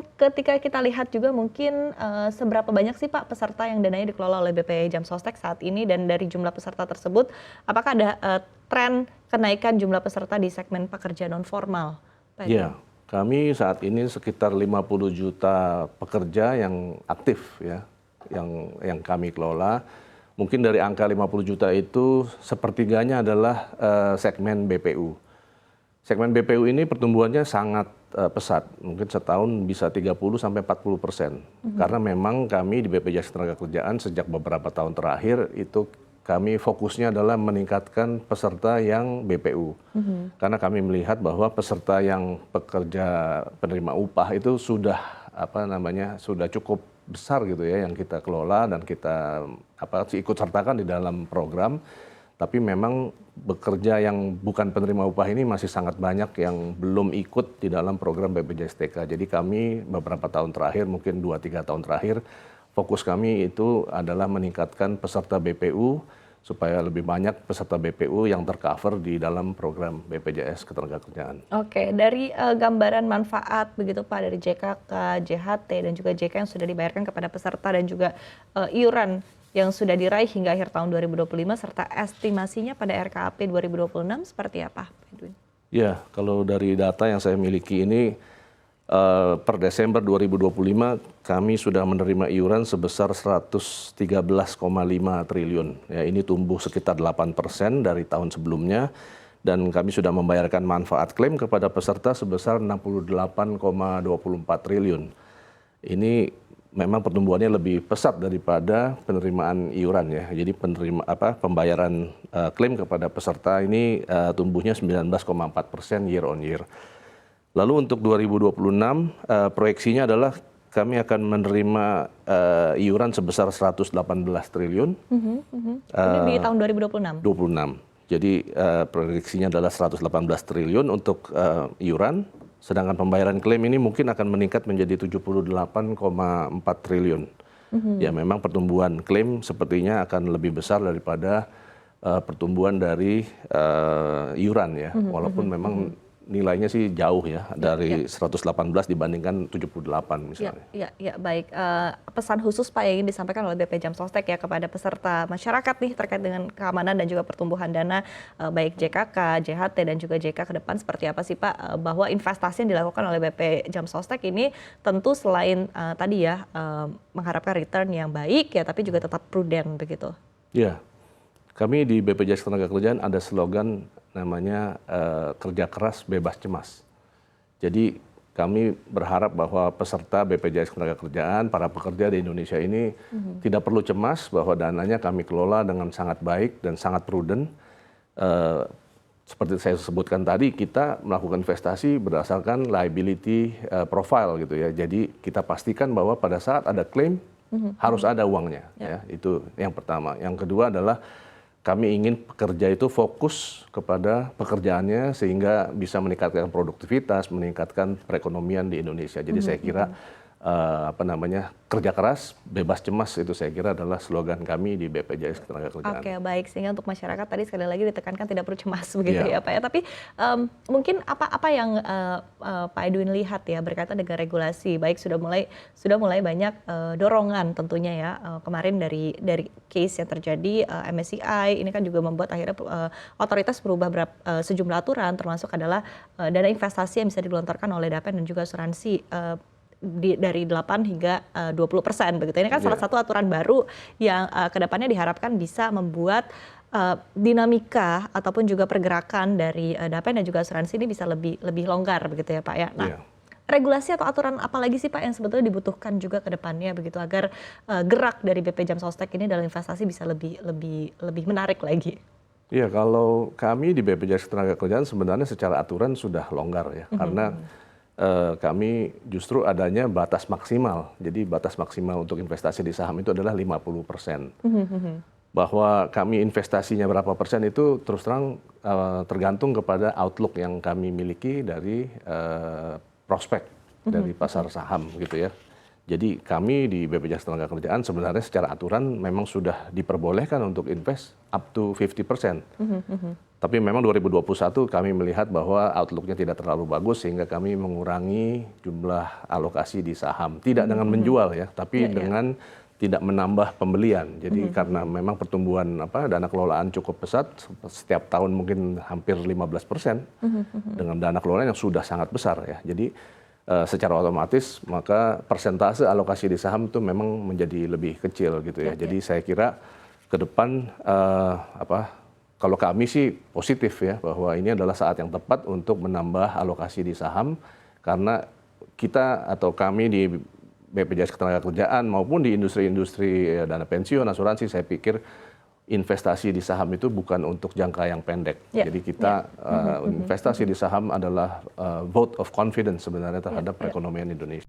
Dan ketika kita lihat juga mungkin seberapa banyak sih Pak peserta yang dananya dikelola oleh BPJ Jam Sostek saat ini, dan dari jumlah peserta tersebut apakah ada tren kenaikan jumlah peserta di segmen pekerja non formal? Iya, kami saat ini sekitar 50 juta pekerja yang aktif ya, yang kami kelola. Mungkin dari angka 50 juta itu sepertiganya adalah segmen BPU. Segmen BPU ini pertumbuhannya sangat pesat, mungkin setahun bisa 30–40%. Karena memang kami di BPJS Ketenagakerjaan sejak beberapa tahun terakhir itu kami fokusnya adalah meningkatkan peserta yang BPU. Karena kami melihat bahwa peserta yang pekerja penerima upah itu sudah sudah cukup besar gitu ya yang kita kelola dan kita ikut sertakan di dalam program. Tapi memang bekerja yang bukan penerima upah ini masih sangat banyak yang belum ikut di dalam program BPJS TK. Jadi kami beberapa tahun terakhir, mungkin 2–3 tahun terakhir, fokus kami itu adalah meningkatkan peserta BPU supaya lebih banyak peserta BPU yang tercover di dalam program BPJS Ketenagakerjaan. Oke, dari gambaran manfaat begitu Pak dari JKK, JHT dan juga JK yang sudah dibayarkan kepada peserta dan juga iuran yang sudah diraih hingga akhir tahun 2025 serta estimasinya pada RKAP 2026 seperti apa, Pak Edwin? Ya, kalau dari data yang saya miliki ini per Desember 2025 kami sudah menerima iuran sebesar 113,5 triliun. Ya, ini tumbuh sekitar 8% dari tahun sebelumnya dan kami sudah membayarkan manfaat klaim kepada peserta sebesar 68,24 triliun. Ini memang pertumbuhannya lebih pesat daripada penerimaan iuran ya. Jadi pembayaran klaim kepada peserta ini tumbuhnya 19,4% year on year. Lalu untuk 2026 proyeksinya adalah kami akan menerima iuran sebesar 118 triliun. Ini di tahun 2026? 26. Jadi proyeksinya adalah 118 triliun untuk iuran. Sedangkan pembayaran klaim ini mungkin akan meningkat menjadi 78,4 triliun. Ya memang pertumbuhan klaim sepertinya akan lebih besar daripada pertumbuhan dari iuran ya. Walaupun memang nilainya sih jauh ya dari 118 dibandingkan 78 misalnya. Ya, baik. Pesan khusus Pak yang ingin disampaikan oleh BP Jam Sostek ya kepada peserta masyarakat nih terkait dengan keamanan dan juga pertumbuhan dana baik JKK, JHT dan juga JK ke depan seperti apa sih Pak? Bahwa investasi yang dilakukan oleh BP Jam Sostek ini tentu selain tadi ya mengharapkan return yang baik ya, tapi juga tetap prudent begitu. Ya, kami di BPJS Ketenagakerjaan ada slogan namanya kerja keras bebas cemas. Jadi kami berharap bahwa peserta BPJS Ketenagakerjaan, para pekerja di Indonesia ini tidak perlu cemas bahwa dananya kami kelola dengan sangat baik dan sangat prudent. Seperti saya sebutkan tadi, kita melakukan investasi berdasarkan liability profile gitu ya. Jadi kita pastikan bahwa pada saat ada klaim harus ada uangnya. Ya, itu yang pertama. Yang kedua adalah kami ingin pekerja itu fokus kepada pekerjaannya sehingga bisa meningkatkan produktivitas, meningkatkan perekonomian di Indonesia. Jadi saya kira kerja keras, bebas cemas itu saya kira adalah slogan kami di BPJS Ketenagakerjaan. Oke, baik. Sehingga untuk masyarakat tadi sekali lagi ditekankan tidak perlu cemas begitu ya Pak ya. Tapi mungkin apa yang Pak Edwin lihat ya berkaitan dengan regulasi, baik sudah mulai banyak dorongan tentunya ya. Kemarin dari case yang terjadi MSCI ini kan juga membuat akhirnya otoritas berubah sejumlah aturan, termasuk adalah dana investasi yang bisa digelontorkan oleh Dapen dan juga asuransi dari 8 hingga 20% begitu. Ini kan salah satu aturan baru yang kedepannya diharapkan bisa membuat dinamika ataupun juga pergerakan dari Dapen dan juga asuransi ini bisa lebih longgar begitu ya Pak ya. Nah, regulasi atau aturan apa lagi sih Pak yang sebetulnya dibutuhkan juga ke depannya begitu agar gerak dari BP Jam Sostek ini dalam investasi bisa lebih menarik lagi? Iya, kalau kami di BPJS Ketenagakerjaan sebenarnya secara aturan sudah longgar ya, karena kami justru adanya batas maksimal. Jadi batas maksimal untuk investasi di saham itu adalah 50%. Bahwa kami investasinya berapa persen itu terus terang tergantung kepada outlook yang kami miliki dari prospek dari pasar saham gitu ya. Jadi kami di BPJS Ketenagakerjaan sebenarnya secara aturan memang sudah diperbolehkan untuk invest up to 50%. Tapi memang 2021 kami melihat bahwa outlook-nya tidak terlalu bagus sehingga kami mengurangi jumlah alokasi di saham. Tidak dengan menjual ya, tapi dengan tidak menambah pembelian. Jadi karena memang pertumbuhan dana kelolaan cukup pesat, setiap tahun mungkin hampir 15% dengan dana kelolaan yang sudah sangat besar ya. Jadi secara otomatis maka persentase alokasi di saham itu memang menjadi lebih kecil gitu ya. Jadi saya kira ke depan kalau kami sih positif ya bahwa ini adalah saat yang tepat untuk menambah alokasi di saham karena kita atau kami di BPJS Ketenagakerjaan maupun di industri-industri dana pensiun, asuransi, saya pikir investasi di saham itu bukan untuk jangka yang pendek. Jadi kita investasi di saham adalah vote of confidence sebenarnya terhadap perekonomian Indonesia.